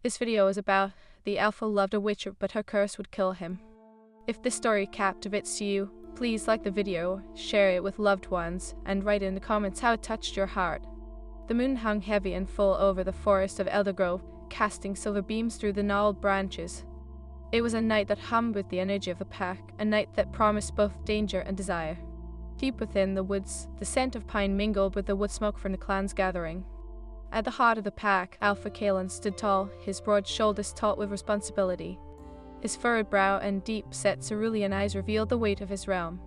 This video is about the alpha loved a witch, but her curse would kill him. If this story captivates you, please like the video, share it with loved ones, and write in the comments how it touched your heart. The moon hung heavy and full over the forest of Eldergrove, casting silver beams through the gnarled branches. It was a night that hummed with the energy of the pack, a night that promised both danger and desire. Deep within the woods, the scent of pine mingled with the wood smoke from the clan's gathering. At the heart of the pack, Alpha Kalan stood tall, his broad shoulders taut with responsibility. His furrowed brow and deep-set cerulean eyes revealed the weight of his realm.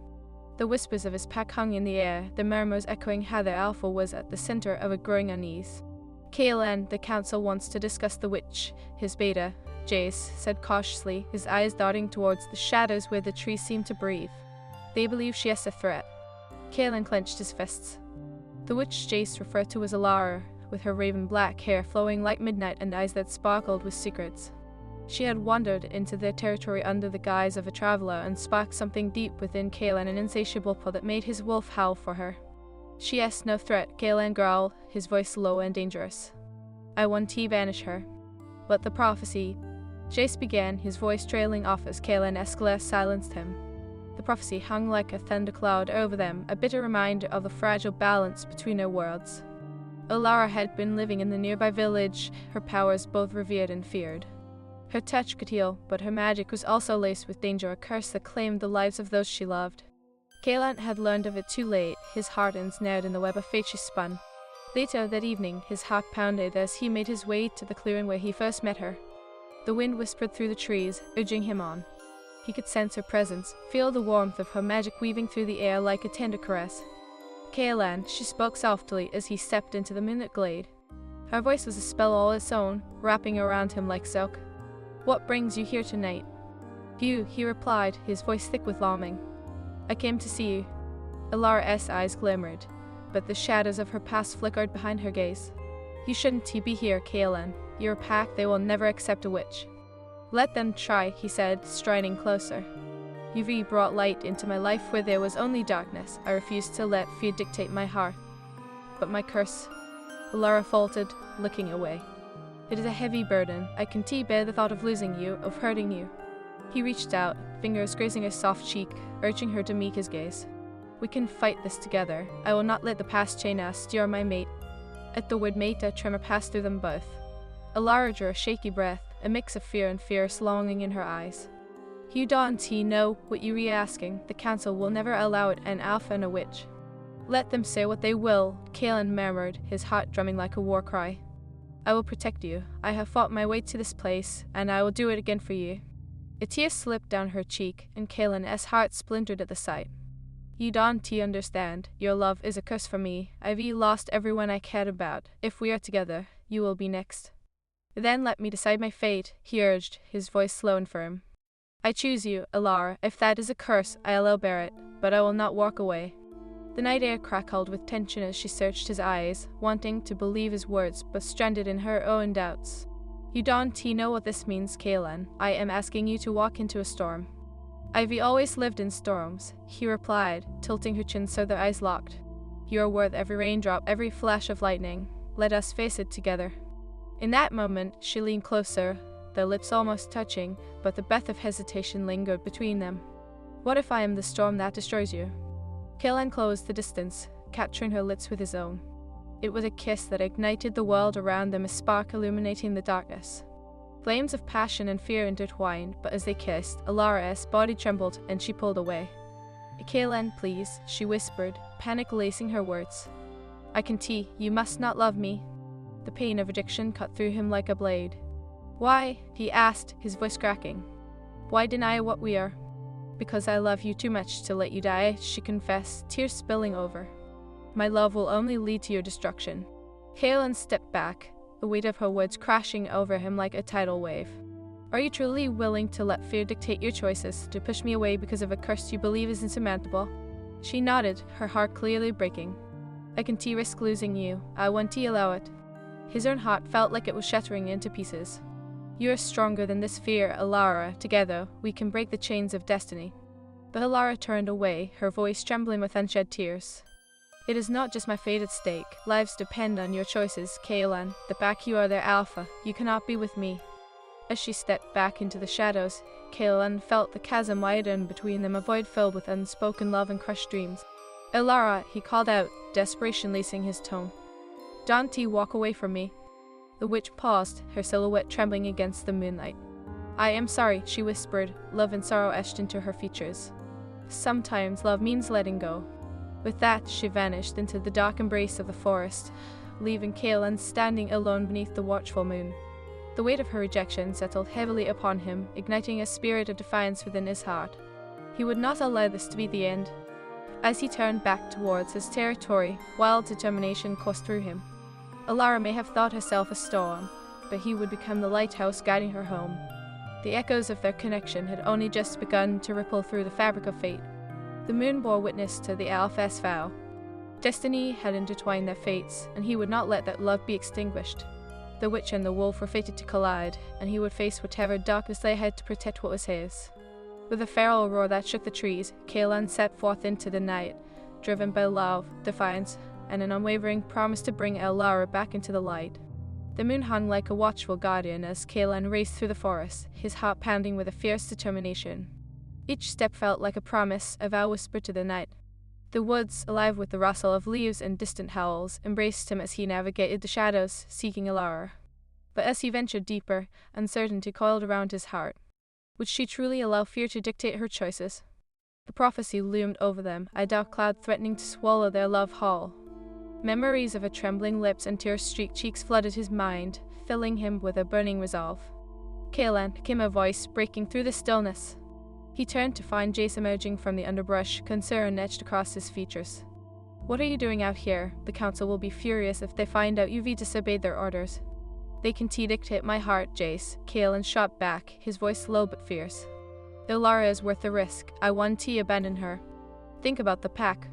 The whispers of his pack hung in the air, the murmurs echoing how their alpha was at the center of a growing unease. Kalan, the council wants to discuss the witch, his beta, Jace said cautiously, his eyes darting towards the shadows where the trees seemed to breathe. They believe she is a threat. Kalan clenched his fists. The witch Jace referred to as Alara, with her raven black hair flowing like midnight and eyes that sparkled with secrets. She had wandered into their territory under the guise of a traveler and sparked something deep within Kalan, an insatiable pull that made his wolf howl for her. She is no threat, Kalan growled, his voice low and dangerous. I want to banish her. But the prophecy, Jace began, his voice trailing off as Kalan Escalus silenced him. The prophecy hung like a thundercloud over them, a bitter reminder of the fragile balance between their worlds. Alara had been living in the nearby village, her powers both revered and feared. Her touch could heal, but her magic was also laced with danger, a curse that claimed the lives of those she loved. Kalan had learned of it too late, his heart ensnared in the web of fate she spun. Later that evening, his heart pounded as he made his way to the clearing where he first met her. The wind whispered through the trees, urging him on. He could sense her presence, feel the warmth of her magic weaving through the air like a tender caress. Kalan, she spoke softly as he stepped into the moonlit glade. Her voice was a spell all its own, wrapping around him like silk. What brings you here tonight? You, he replied, his voice thick with longing. I came to see you. Alara's eyes glimmered, but the shadows of her past flickered behind her gaze. You shouldn't be here, Kalan. You're a pack, they will never accept a witch. Let them try, he said, striding closer. You've brought light into my life where there was only darkness. I refuse to let fear dictate my heart. But my curse, Alara faltered, looking away. It is a heavy burden. I can bear the thought of losing you, of hurting you. He reached out, fingers grazing her soft cheek, urging her to meet his gaze. We can fight this together. I will not let the past chain us. You are my mate. At the word mate, a tremor passed through them both. Alara drew a shaky breath, a mix of fear and fierce longing in her eyes. You don't know what you are asking. The council will never allow it, an alpha and a witch. Let them say what they will, Kalan murmured, his heart drumming like a war cry. I will protect you. I have fought my way to this place, and I will do it again for you. A tear slipped down her cheek, and Kalan's heart splintered at the sight. You don't understand. Your love is a curse for me. I've lost everyone I cared about. If we are together, you will be next. Then let me decide my fate, he urged, his voice slow and firm. I choose you, Alara. If that is a curse, I'll bear it, but I will not walk away. The night air crackled with tension as she searched his eyes, wanting to believe his words, but stranded in her own doubts. You don't know what this means, Kalan. I am asking you to walk into a storm. I've always lived in storms, he replied, tilting her chin so their eyes locked. You are worth every raindrop, every flash of lightning. Let us face it together. In that moment, she leaned closer, their lips almost touching, but the breath of hesitation lingered between them. What if I am the storm that destroys you? Kalan closed the distance, capturing her lips with his own. It was a kiss that ignited the world around them, a spark illuminating the darkness. Flames of passion and fear intertwined, but as they kissed, Alara's body trembled and she pulled away. Kalan, please, she whispered, panic lacing her words. I can you must not love me. The pain of rejection cut through him like a blade. Why? He asked, his voice cracking. Why deny what we are? Because I love you too much to let you die, she confessed, tears spilling over. My love will only lead to your destruction. Kalan stepped back, the weight of her words crashing over him like a tidal wave. Are you truly willing to let fear dictate your choices, to push me away because of a curse you believe is insurmountable? She nodded, her heart clearly breaking. I can risk losing you. I want to allow it. His own heart felt like it was shattering into pieces. You are stronger than this fear, Alara. Together, we can break the chains of destiny. But Alara turned away, her voice trembling with unshed tears. It is not just my fate at stake. Lives depend on your choices, Kaelan. The back you are their alpha. You cannot be with me. As she stepped back into the shadows, Kaelan felt the chasm widen between them, a void filled with unspoken love and crushed dreams. Elara, he called out, desperation lacing his tone. Don't walk away from me. The witch paused, her silhouette trembling against the moonlight. I am sorry, she whispered, love and sorrow etched into her features. Sometimes love means letting go. With that, she vanished into the dark embrace of the forest, leaving Kaelan standing alone beneath the watchful moon. The weight of her rejection settled heavily upon him, igniting a spirit of defiance within his heart. He would not allow this to be the end. As he turned back towards his territory, wild determination coursed through him. Elara may have thought herself a storm, but he would become the lighthouse guiding her home. The echoes of their connection had only just begun to ripple through the fabric of fate. The moon bore witness to the Alphas vow. Destiny had intertwined their fates, and he would not let that love be extinguished. The witch and the wolf were fated to collide, and he would face whatever darkness they had to protect what was his. With a feral roar that shook the trees, Kaelan set forth into the night, driven by love, defiance, and an unwavering promise to bring Elara back into the light. The moon hung like a watchful guardian as Kaelan raced through the forest, his heart pounding with a fierce determination. Each step felt like a promise, a vow whispered to the night. The woods, alive with the rustle of leaves and distant howls, embraced him as he navigated the shadows, seeking Elara. But as he ventured deeper, uncertainty coiled around his heart. Would she truly allow fear to dictate her choices? The prophecy loomed over them, a dark cloud threatening to swallow their love whole. Memories of her trembling lips and tear-streaked cheeks flooded his mind, filling him with a burning resolve. Kaelan, came a voice breaking through the stillness. He turned to find Jace emerging from the underbrush, concern etched across his features. What are you doing out here? The council will be furious if they find out you've disobeyed their orders. They can dictate my heart, Jace. Kaelan shot back, his voice low but fierce. Elara is worth the risk. I want to abandon her. Think about the pack.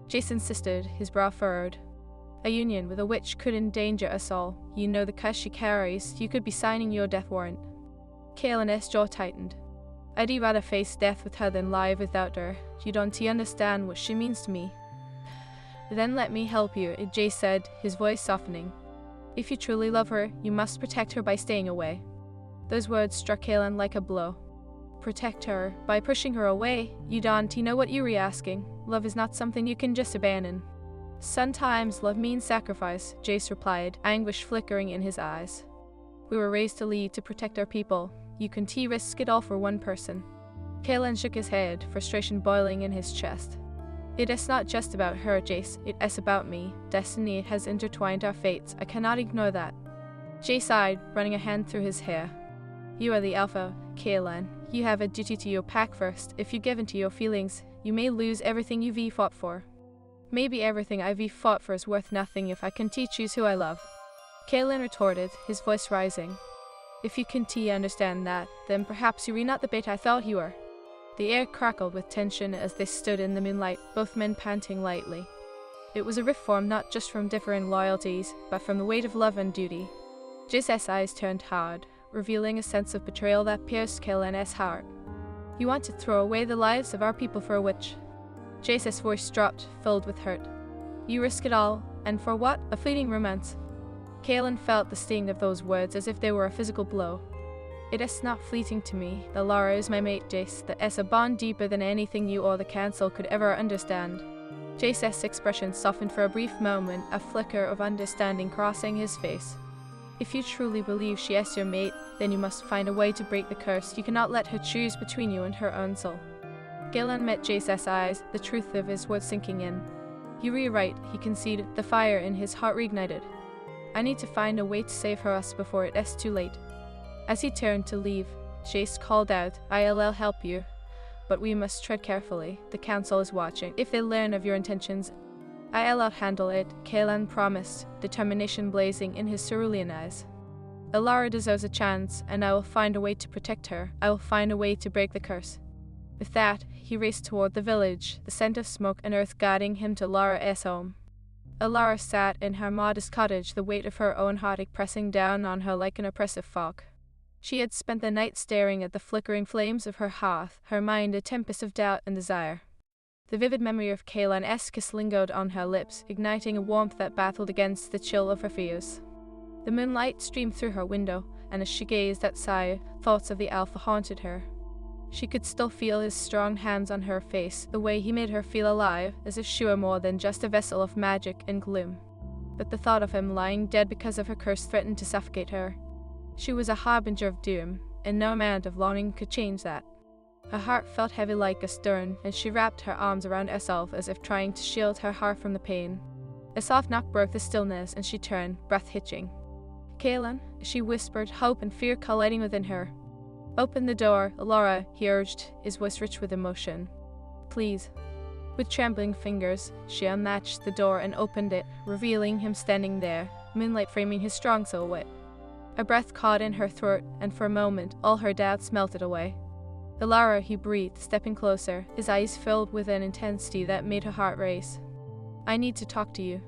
Jace insisted, his brow furrowed. A union with a witch could endanger us all. You know the curse she carries. You could be signing your death warrant. Kaelan's jaw tightened. I'd rather face death with her than live without her. You don't understand what she means to me. Then let me help you, Jace said, his voice softening. If you truly love her, you must protect her by staying away. Those words struck Kaelan like a blow. Protect her by pushing her away? You don't know what you're asking. Love is not something you can just abandon. Sometimes love means sacrifice, Jace replied, anguish flickering in his eyes. We were raised to lead, to protect our people. You can risk it all for one person. Kaelan shook his head, frustration boiling in his chest. It is not just about her, Jace. It is about me. Destiny has intertwined our fates. I cannot ignore that. Jace sighed, running a hand through his hair. You are the alpha, Kaelan. You have a duty to your pack first. If you give in to your feelings, you may lose everything you've fought for. Maybe everything I've fought for is worth nothing if I can choose who I love. Kaelan retorted, his voice rising. If you can understand that, then perhaps you're not the bait I thought you were. The air crackled with tension as they stood in the moonlight, both men panting lightly. It was a rift formed not just from differing loyalties, but from the weight of love and duty. Jace's eyes turned hard, revealing a sense of betrayal that pierced Kaelan's heart. You want to throw away the lives of our people for a witch? Jace's voice dropped, filled with hurt. You risk it all, and for what? A fleeting romance. Kaelan felt the sting of those words as if they were a physical blow. It is not fleeting to me. Elara is my mate, Jace. That is a bond deeper than anything you or the council could ever understand. Jace's expression softened for a brief moment, a flicker of understanding crossing his face. If you truly believe she is your mate, then you must find a way to break the curse. You cannot let her choose between you and her own soul. Kaelan met Jace's eyes, the truth of his words sinking in. You were right, he conceded, the fire in his heart reignited. I need to find a way to save her us before it is too late. As he turned to leave, Jace called out, I'll help you, but we must tread carefully. The council is watching. If they learn of your intentions, I'll handle it, Kaelan promised, determination blazing in his cerulean eyes. Elara deserves a chance, and I will find a way to protect her. I will find a way to break the curse. With that, he raced toward the village, the scent of smoke and earth guiding him to Lara's home. Elara sat in her modest cottage, the weight of her own heartache pressing down on her like an oppressive fog. She had spent the night staring at the flickering flames of her hearth, her mind a tempest of doubt and desire. The vivid memory of Caelan's kiss lingered on her lips, igniting a warmth that battled against the chill of her fears. The moonlight streamed through her window, and as she gazed outside, thoughts of the Alpha haunted her. She could still feel his strong hands on her face, the way he made her feel alive, as if she were more than just a vessel of magic and gloom. But the thought of him lying dead because of her curse threatened to suffocate her. She was a harbinger of doom, and no amount of longing could change that. Her heart felt heavy like a stone, and she wrapped her arms around herself as if trying to shield her heart from the pain. A soft knock broke the stillness, and she turned, breath hitching. "Caelan," she whispered, hope and fear colliding within her. "Open the door, Laura," he urged, his voice rich with emotion. "Please." With trembling fingers, she unlatched the door and opened it, revealing him standing there, moonlight framing his strong silhouette. A breath caught in her throat, and for a moment all her doubts melted away. "Laura," he breathed, stepping closer, his eyes filled with an intensity that made her heart race. "I need to talk to you."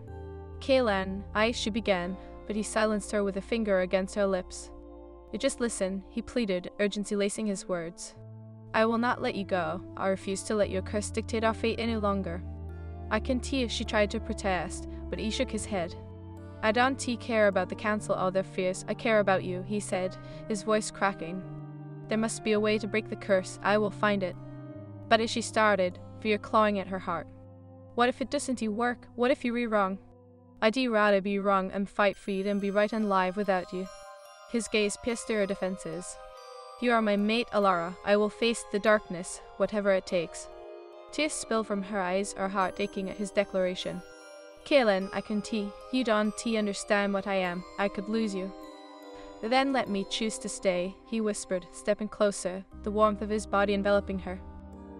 "Caelan," she began, but he silenced her with a finger against her lips. "You just listen," he pleaded, urgency lacing his words. "I will not let you go. I refuse to let your curse dictate our fate any longer." "I can tell," she tried to protest, but he shook his head. "I don't care about the council or their fears. I care about you," he said, his voice cracking. "There must be a way to break the curse. I will find it." But as she started, fear clawing at her heart. "What if it doesn't work? What if you're wrong?" "I'd rather be wrong and fight for you than be right and live without you." His gaze pierced through her defenses. "You are my mate, Alara. I will face the darkness, whatever it takes." Tears spilled from her eyes, her heart aching at his declaration. "Caelan, I can tell. You don't understand what I am. I could lose you." "Then let me choose to stay," he whispered, stepping closer, the warmth of his body enveloping her.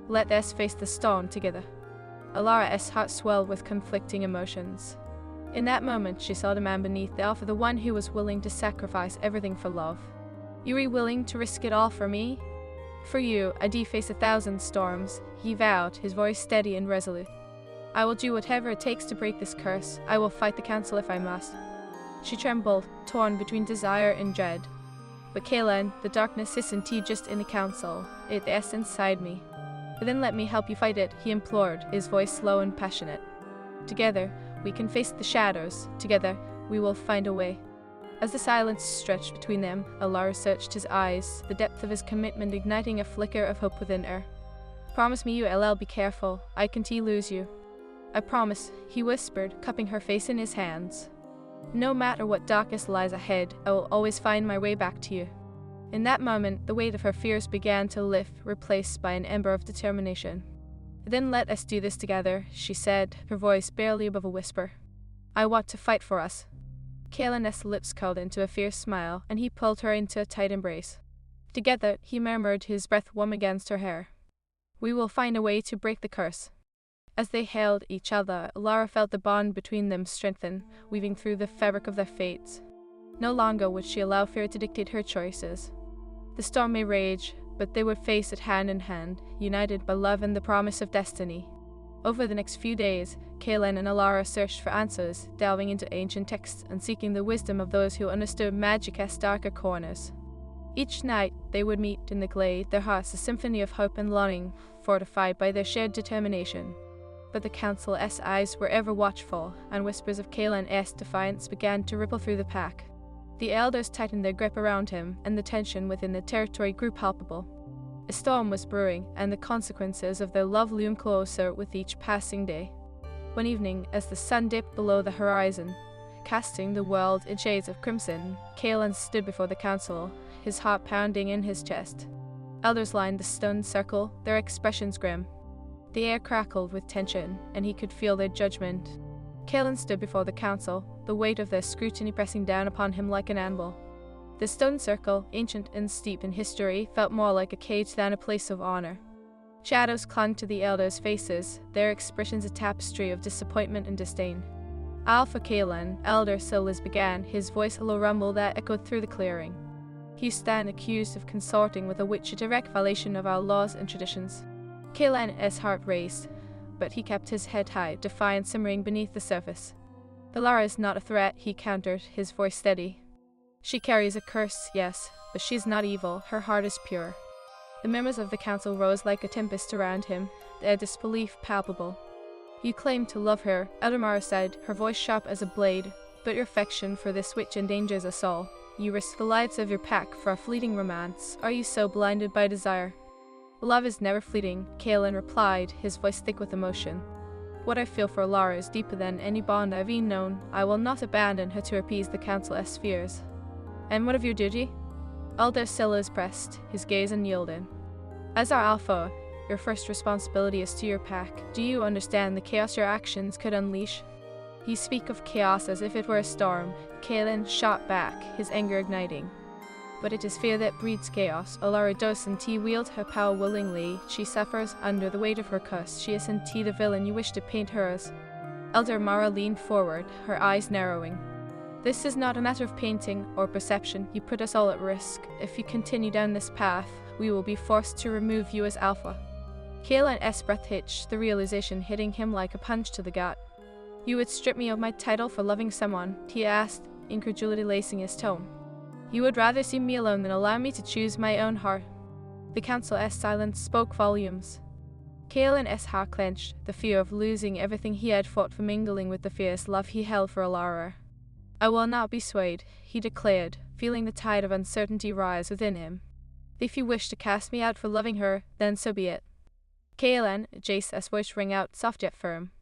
"Let us face the storm together." Alara's heart swelled with conflicting emotions. In that moment, she saw the man beneath the Alpha, the one who was willing to sacrifice everything for love. "You are willing to risk it all for me?" "For you, I do face 1,000 storms," he vowed, his voice steady and resolute. "I will do whatever it takes to break this curse. I will fight the council if I must." She trembled, torn between desire and dread. "But Caelan, the darkness isn't just in the council. It is inside me." "Then let me help you fight it," he implored, his voice slow and passionate. "Together, we can face the shadows. Together, we will find a way." As the silence stretched between them, Alara searched his eyes, the depth of his commitment igniting a flicker of hope within her. "Promise me you will be careful. I can't lose you." "I promise," he whispered, cupping her face in his hands. "No matter what darkness lies ahead, I will always find my way back to you." In that moment, the weight of her fears began to lift, replaced by an ember of determination. "Then let us do this together," she said, her voice barely above a whisper. "I want to fight for us." Caelan's lips curled into a fierce smile, and he pulled her into a tight embrace. "Together," he murmured, his breath warm against her hair. "We will find a way to break the curse." As they held each other, Lara felt the bond between them strengthen, weaving through the fabric of their fates. No longer would she allow fear to dictate her choices. The storm may rage, but they would face it hand in hand, united by love and the promise of destiny. Over the next few days, Caelan and Alara searched for answers, delving into ancient texts and seeking the wisdom of those who understood magic's darker corners. Each night, they would meet in the glade, their hearts a symphony of hope and longing, fortified by their shared determination. But the council's eyes were ever watchful, and whispers of Caelan's defiance began to ripple through the pack. The elders tightened their grip around him, and the tension within the territory grew palpable. A storm was brewing, and the consequences of their love loomed closer with each passing day. One evening, as the sun dipped below the horizon, casting the world in shades of crimson, Caelan stood before the council, his heart pounding in his chest. Elders lined the stone circle, their expressions grim. The air crackled with tension, and he could feel their judgment. Caelan stood before the council, the weight of their scrutiny pressing down upon him like an anvil. The stone circle, ancient and steep in history, felt more like a cage than a place of honor. Shadows clung to the elders' faces, their expressions a tapestry of disappointment and disdain. "Alpha Caelan," Elder Silas began, his voice a low rumble that echoed through the clearing. "You stand accused of consorting with a witch, a direct violation of our laws and traditions." Caelan's heart raced, but he kept his head high, defiance simmering beneath the surface. "Alara is not a threat," he countered, his voice steady. "She carries a curse, yes, but she's not evil. Her heart is pure." The members of the council rose like a tempest around him, their disbelief palpable. "You claim to love her," Eldamara said, her voice sharp as a blade, "but your affection for this witch endangers us all. You risk the lives of your pack for a fleeting romance. Are you so blinded by desire?" "Love is never fleeting," Kaelin replied, his voice thick with emotion. "What I feel for Alara is deeper than any bond I've e'en known. I will not abandon her to appease the council's fears." "And what of your duty?" Elder Silas pressed, his gaze unyielding. "As our alpha, your first responsibility is to your pack. Do you understand the chaos your actions could unleash?" "You speak of chaos as if it were a storm," Kaelin shot back, his anger igniting. "But it is fear that breeds chaos. Alara doesn't wield her power willingly. She suffers under the weight of her curse. She isn't the villain you wish to paint her as." Elder Mara leaned forward, her eyes narrowing. "This is not a matter of painting or perception. You put us all at risk. If you continue down this path, we will be forced to remove you as alpha." Kaelin's breath hitched, the realization hitting him like a punch to the gut. "You would strip me of my title for loving someone?" he asked, incredulity lacing his tone. "You would rather see me alone than allow me to choose my own heart?" The council's silence spoke volumes. Kaelin's heart clenched, the fear of losing everything he had fought for mingling with the fierce love he held for Alara. "I will not be swayed," he declared, feeling the tide of uncertainty rise within him. "If you wish to cast me out for loving her, then so be it." "Kaelin," Jace's voice rang out, soft yet firm.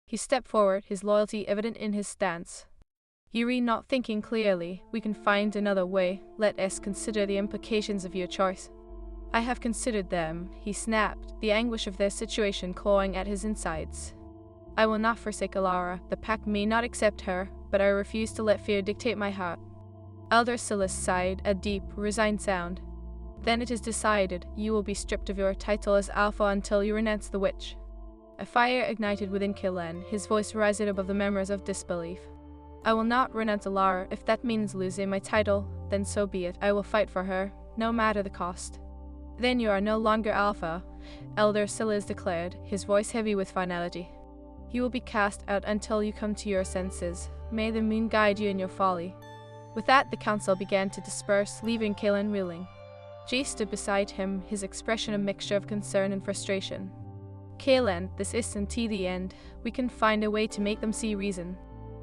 He stepped forward, his loyalty evident in his stance. "You are not thinking clearly. We can find another way. Let us consider the implications of your choice." "I have considered them," he snapped, the anguish of their situation clawing at his insides. "I will not forsake Alara. The pack may not accept her, but I refuse to let fear dictate my heart." Elder Silas sighed, a deep, resigned sound. "Then it is decided. You will be stripped of your title as Alpha until you renounce the witch." A fire ignited within Kaelin, his voice rising above the murmurs of disbelief. "I will not renounce Alara. If that means losing my title, then so be it. I will fight for her, no matter the cost." "Then you are no longer Alpha," Elder Silas declared, his voice heavy with finality. "You will be cast out until you come to your senses. May the moon guide you in your folly." With that, the council began to disperse, leaving Kaelin reeling. Jace stood beside him, his expression a mixture of concern and frustration. "Kaelin, this isn't the end. We can find a way to make them see reason."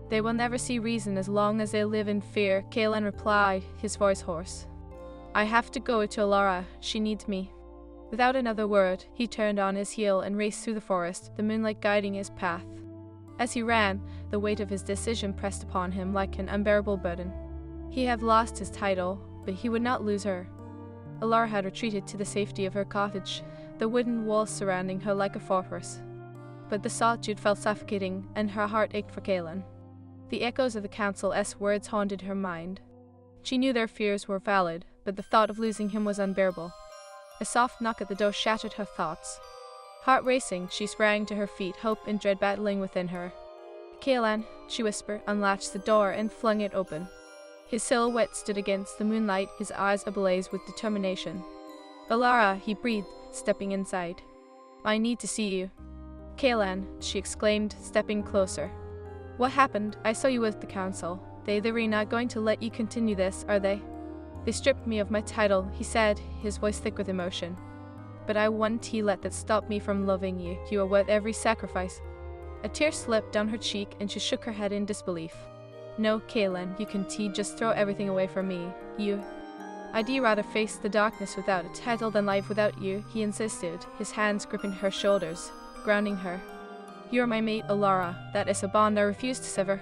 "They will never see reason as long as they live in fear," Kaelin replied, his voice hoarse. "I have to go to Alara. She needs me." Without another word, he turned on his heel and raced through the forest, the moonlight guiding his path. As he ran, the weight of his decision pressed upon him like an unbearable burden. He had lost his title, but he would not lose her. Alara had retreated to the safety of her cottage, the wooden walls surrounding her like a fortress. But the solitude felt suffocating, and her heart ached for Kaelin. The echoes of the council's words haunted her mind. She knew their fears were valid, but the thought of losing him was unbearable. A soft knock at the door shattered her thoughts. Heart racing, she sprang to her feet, hope and dread battling within her. "Kaelin," she whispered, unlatched the door and flung it open. His silhouette stood against the moonlight, his eyes ablaze with determination. "Alara," he breathed, stepping inside. "I need to see you." "Kaelin," she exclaimed, stepping closer. "What happened? I saw you with the council. They're not going to let you continue this, are they?" "They stripped me of my title," he said, his voice thick with emotion. "But I wouldn't let that stop me from loving you. You are worth every sacrifice." A tear slipped down her cheek, and she shook her head in disbelief. "No, Kaelin, you can just throw everything away for me. I'd rather face the darkness without a title than life without you," he insisted, his hands gripping her shoulders, grounding her. "You're my mate, Alara. That is a bond I refuse to sever."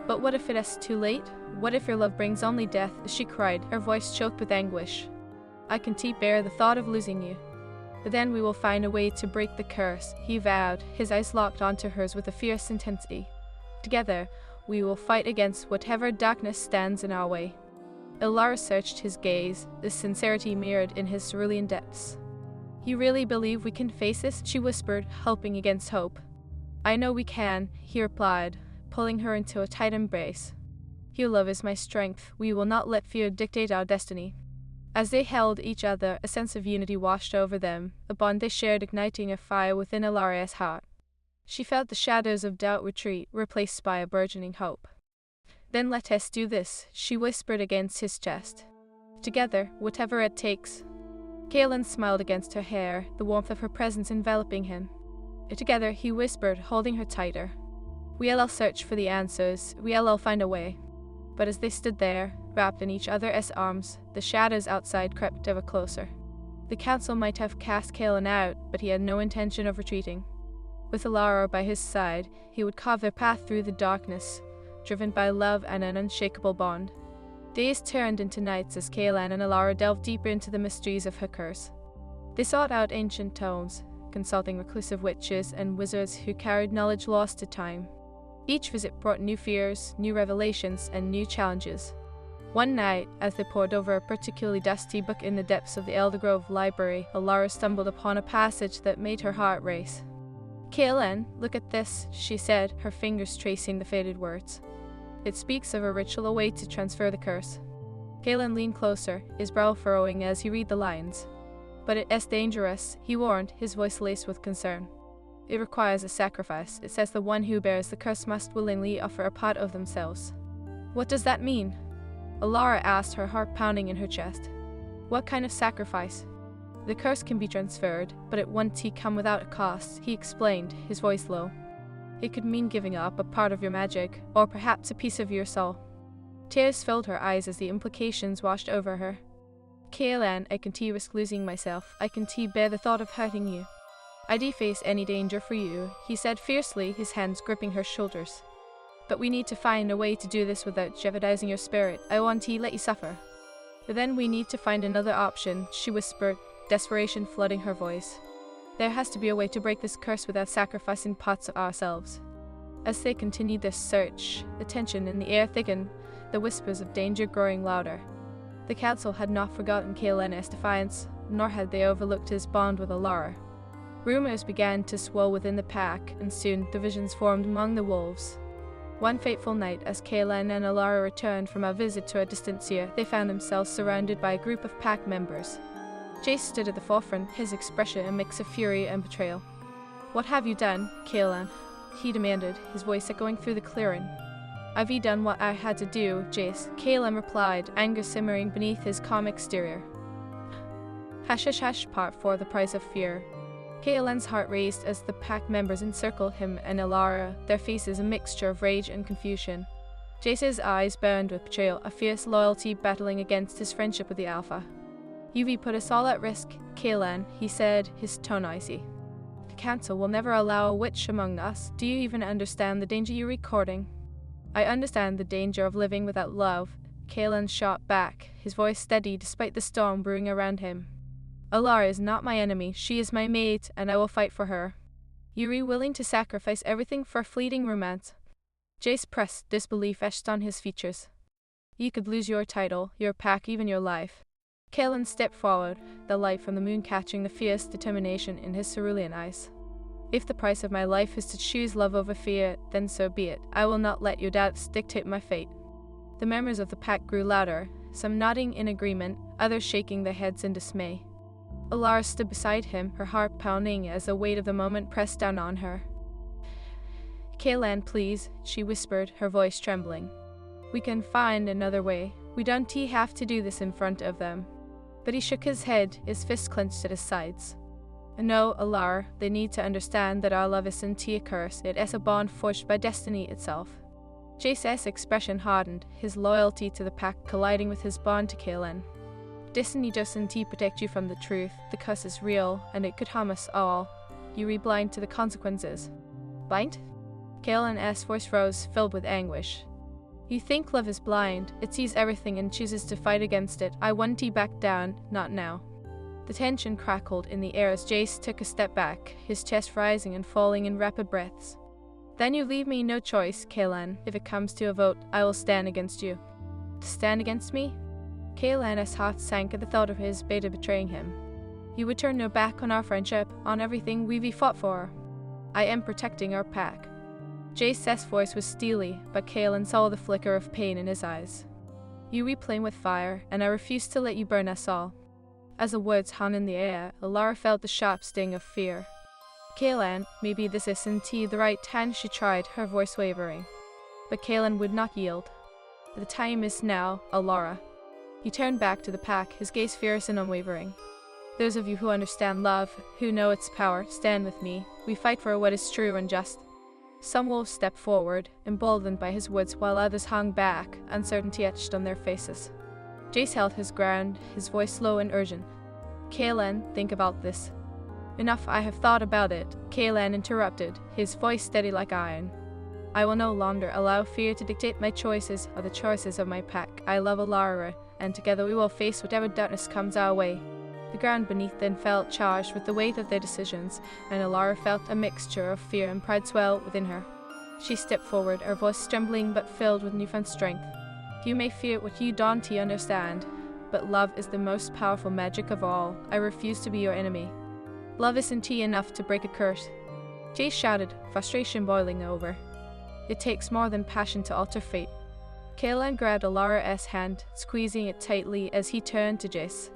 "But what if it is too late? What if your love brings only death?" she cried, her voice choked with anguish. "I can bear the thought of losing you." "But then we will find a way to break the curse," he vowed, his eyes locked onto hers with a fierce intensity. "Together, we will fight against whatever darkness stands in our way." Alara searched his gaze, the sincerity mirrored in his cerulean depths. "You really believe we can face this?" she whispered, hoping against hope. "I know we can," he replied, pulling her into a tight embrace. "Your love is my strength. We will not let fear dictate our destiny." As they held each other, a sense of unity washed over them, a bond they shared igniting a fire within Alaria's heart. She felt the shadows of doubt retreat, replaced by a burgeoning hope. "Then let us do this," she whispered against his chest. "Together, whatever it takes." Kaelin smiled against her hair, the warmth of her presence enveloping him. Together, he whispered, holding her tighter. "We'll all search for the answers, we'll all find a way." But as they stood there, wrapped in each other's arms, the shadows outside crept ever closer. The council might have cast Kaelin out, but he had no intention of retreating. With Alara by his side, he would carve their path through the darkness, driven by love and an unshakable bond. Days turned into nights as Kaelin and Alara delved deeper into the mysteries of her curse. They sought out ancient tomes, consulting reclusive witches and wizards who carried knowledge lost to time. Each visit brought new fears, new revelations, and new challenges. One night, as they pored over a particularly dusty book in the depths of the Eldergrove library, Alara stumbled upon a passage that made her heart race. "Kaelin, look at this," she said, her fingers tracing the faded words. "It speaks of a ritual way to transfer the curse." Kaelin leaned closer, his brow furrowing as he read the lines. "But it is dangerous," he warned, his voice laced with concern. "It requires a sacrifice. It says the one who bears the curse must willingly offer a part of themselves." "What does that mean?" Alara asked, her heart pounding in her chest. "What kind of sacrifice?" "The curse can be transferred, but it won't come without a cost," he explained, his voice low. "It could mean giving up a part of your magic, or perhaps a piece of your soul." Tears filled her eyes as the implications washed over her. "Kaelin, I can risk losing myself. I can bear the thought of hurting you. I'd face any danger for you," he said fiercely, his hands gripping her shoulders. "But we need to find a way to do this without jeopardizing your spirit. I won't let you suffer." "Then we need to find another option," she whispered, desperation flooding her voice. "There has to be a way to break this curse without sacrificing parts of ourselves." As they continued their search, the tension in the air thickened, the whispers of danger growing louder. The council had not forgotten Kaelin's defiance, nor had they overlooked his bond with Alara. Rumors began to swell within the pack, and soon divisions formed among the wolves. One fateful night, as Kaelin and Alara returned from a visit to a distant seer, they found themselves surrounded by a group of pack members. Jace stood at the forefront, his expression a mix of fury and betrayal. "What have you done, Kaelin?" he demanded, his voice echoing through the clearing. "I've done what I had to do, Jace," Kaelin replied, anger simmering beneath his calm exterior. "Hush, hush, hush," Part 4, The Price of Fear. Kaelin's heart raced as the pack members encircled him and Alara, their faces a mixture of rage and confusion. Jace's eyes burned with betrayal, a fierce loyalty battling against his friendship with the Alpha. "You've put us all at risk, Kaelin," he said, his tone icy. "The council will never allow a witch among us. Do you even understand the danger you're recording?" "I understand the danger of living without love," Kaelin shot back, his voice steady despite the storm brewing around him. "Alara is not my enemy, she is my mate, and I will fight for her." "You're willing to sacrifice everything for a fleeting romance?" Jace pressed, disbelief etched on his features. "You could lose your title, your pack, even your life." Kaelin stepped forward, the light from the moon catching the fierce determination in his cerulean eyes. "If the price of my life is to choose love over fear, then so be it. I will not let your doubts dictate my fate." The members of the pack grew louder, some nodding in agreement, others shaking their heads in dismay. Alara stood beside him, her heart pounding as the weight of the moment pressed down on her. "Kaelin, please," she whispered, her voice trembling. "We can find another way. We don't have to do this in front of them." But he shook his head, his fists clenched at his sides. "No, Alara, they need to understand that our love isn't a curse, it is a bond forged by destiny itself." Jace's expression hardened, his loyalty to the pack colliding with his bond to Kaelin. "Destiny doesn't protect you from the truth. The curse is real, and it could harm us all. You're blind to the consequences." "Blind?" Kaelin's voice rose, filled with anguish. "You think love is blind. It sees everything and chooses to fight against it. I won't back down, not now." The tension crackled in the air as Jace took a step back, his chest rising and falling in rapid breaths. "Then you leave me no choice, Kaelin. If it comes to a vote, I will stand against you." "To stand against me?" Kaelin's heart sank at the thought of his beta betraying him. "You would turn your back on our friendship, on everything we've fought for." "I am protecting our pack." Jace's voice was steely, but Kaelin saw the flicker of pain in his eyes. "You were playing with fire, and I refuse to let you burn us all." As the words hung in the air, Alara felt the sharp sting of fear. "Kaelin, maybe this isn't the right time," she tried, her voice wavering. But Kaelin would not yield. "The time is now, Alara." He turned back to the pack, his gaze fierce and unwavering. Those of you who understand love, who know its power, stand with me. We fight for what is true and just. Some wolves stepped forward, emboldened by his words, while others hung back, uncertainty etched on their faces. Jace held his ground, his voice low and urgent. Kaelan, think about this. Enough, I have thought about it, Kaelan interrupted, his voice steady like iron. I will no longer allow fear to dictate my choices or the choices of my pack. I love Alara, and together we will face whatever darkness comes our way. The ground beneath them felt charged with the weight of their decisions, and Alara felt a mixture of fear and pride swell within her. She stepped forward, her voice trembling but filled with newfound strength. You may fear what you don't understand, but love is the most powerful magic of all. I refuse to be your enemy. Love isn't enough to break a curse. Jace shouted, frustration boiling over. It takes more than passion to alter fate. Kaelan grabbed Alara's hand, squeezing it tightly as he turned to Jace.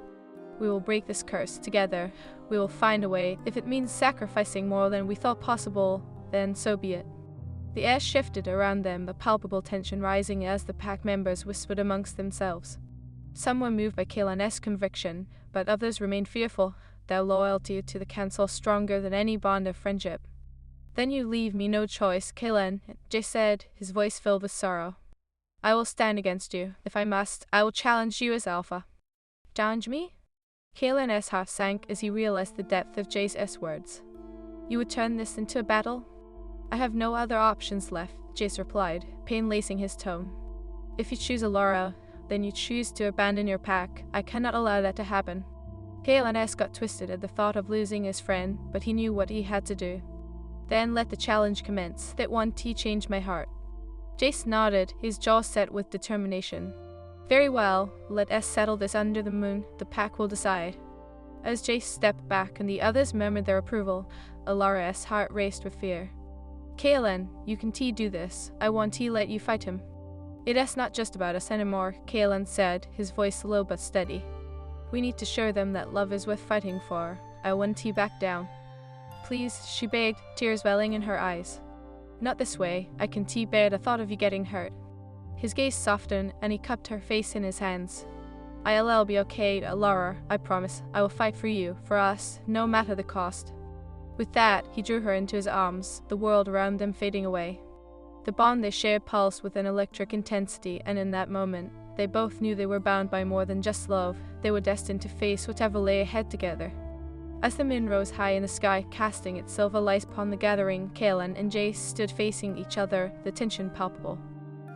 We will break this curse together. We will find a way. If it means sacrificing more than we thought possible, then so be it. The air shifted around them, a palpable tension rising as the pack members whispered amongst themselves. Some were moved by Kaelan's conviction, but others remained fearful, their loyalty to the council stronger than any bond of friendship. Then you leave me no choice, Kaelan, Jace said, his voice filled with sorrow. I will stand against you. If I must, I will challenge you as Alpha. Challenge me? Kaelan's heart sank as he realized the depth of Jace's words. You would turn this into a battle? I have no other options left, Jace replied, pain lacing his tone. If you choose Alara, then you choose to abandon your pack. I cannot allow that to happen. Kaelan's got twisted at the thought of losing his friend, but he knew what he had to do. Then let the challenge commence. That one T changed my heart. Jace nodded, his jaw set with determination. Very well, let us settle this under the moon. The pack will decide. As Jace stepped back and the others murmured their approval, Alara's heart raced with fear. Kaelan, you can do this. I want to let you fight him. It is not just about us anymore, Kaelan said, his voice low but steady. We need to show them that love is worth fighting for. I want back down. Please, she begged, tears welling in her eyes. Not this way. I can bear the thought of you getting hurt. His gaze softened, and he cupped her face in his hands. I'll be okay, Alara, I promise. I will fight for you, for us, no matter the cost. With that, he drew her into his arms, the world around them fading away. The bond they shared pulsed with an electric intensity, and in that moment, they both knew they were bound by more than just love. They were destined to face whatever lay ahead together. As the moon rose high in the sky, casting its silver light upon the gathering, Kaelan and Jace stood facing each other, the tension palpable.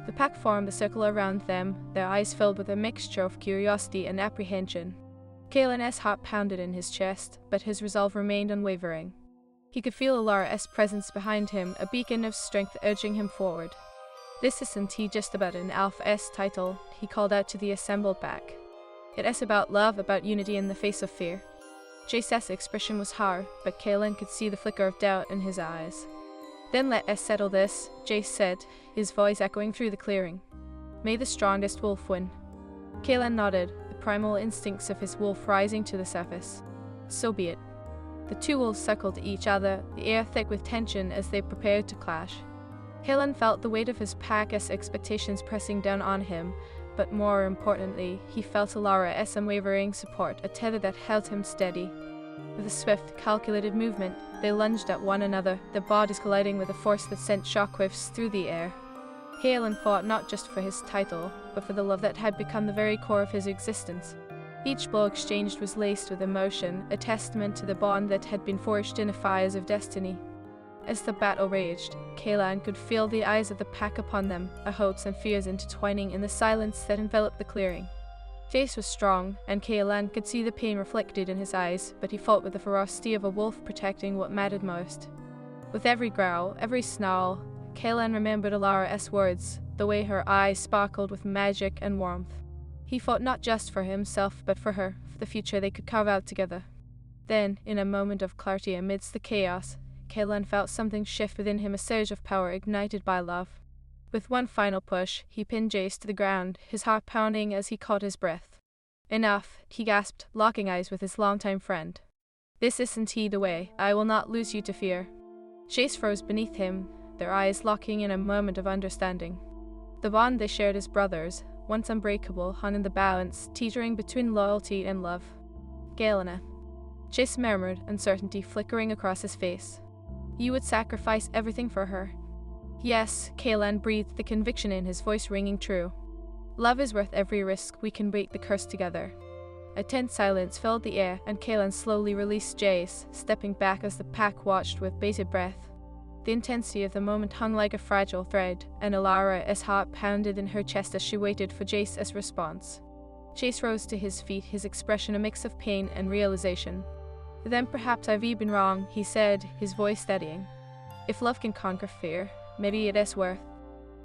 The pack formed a circle around them, their eyes filled with a mixture of curiosity and apprehension. Kaelan's heart pounded in his chest, but his resolve remained unwavering. He could feel Alara's presence behind him, a beacon of strength urging him forward. This isn't just about an Alpha's title, he called out to the assembled pack. It is about love, about unity in the face of fear. Jace's expression was hard, but Kaelan could see the flicker of doubt in his eyes. Then let us settle this, Jace said, his voice echoing through the clearing. May the strongest wolf win. Kaelan nodded, the primal instincts of his wolf rising to the surface. So be it. The two wolves circled each other, the air thick with tension as they prepared to clash. Kaelan felt the weight of his pack's expectations pressing down on him, but more importantly, he felt Alara's unwavering support, a tether that held him steady. With a swift, calculated movement, they lunged at one another, their bodies colliding with a force that sent shockwaves through the air. Kaelan fought not just for his title, but for the love that had become the very core of his existence. Each blow exchanged was laced with emotion, a testament to the bond that had been forged in the fires of destiny. As the battle raged, Kaelan could feel the eyes of the pack upon them, their hopes and fears intertwining in the silence that enveloped the clearing. Jace was strong, and Kaelan could see the pain reflected in his eyes, but he fought with the ferocity of a wolf protecting what mattered most. With every growl, every snarl, Kaelan remembered Alara's words, the way her eyes sparkled with magic and warmth. He fought not just for himself, but for her, for the future they could carve out together. Then, in a moment of clarity amidst the chaos, Kaelan felt something shift within him, a surge of power ignited by love. With one final push, he pinned Jace to the ground, his heart pounding as he caught his breath. Enough, he gasped, locking eyes with his longtime friend. This isn't the way. I will not lose you to fear. Jace froze beneath him, their eyes locking in a moment of understanding. The bond they shared as brothers, once unbreakable, hung in the balance, teetering between loyalty and love. Kaelan, Jace murmured, uncertainty flickering across his face. You would sacrifice everything for her? Yes, Kaelan breathed, the conviction in his voice ringing true. Love is worth every risk. We can break the curse together. A tense silence filled the air, and Kaelan slowly released Jace, stepping back as the pack watched with bated breath. The intensity of the moment hung like a fragile thread, and Alara's heart pounded in her chest as she waited for Jace's response. Jace rose to his feet, his expression a mix of pain and realization. Then perhaps I've been wrong, he said, his voice steadying. If love can conquer fear, maybe it is worth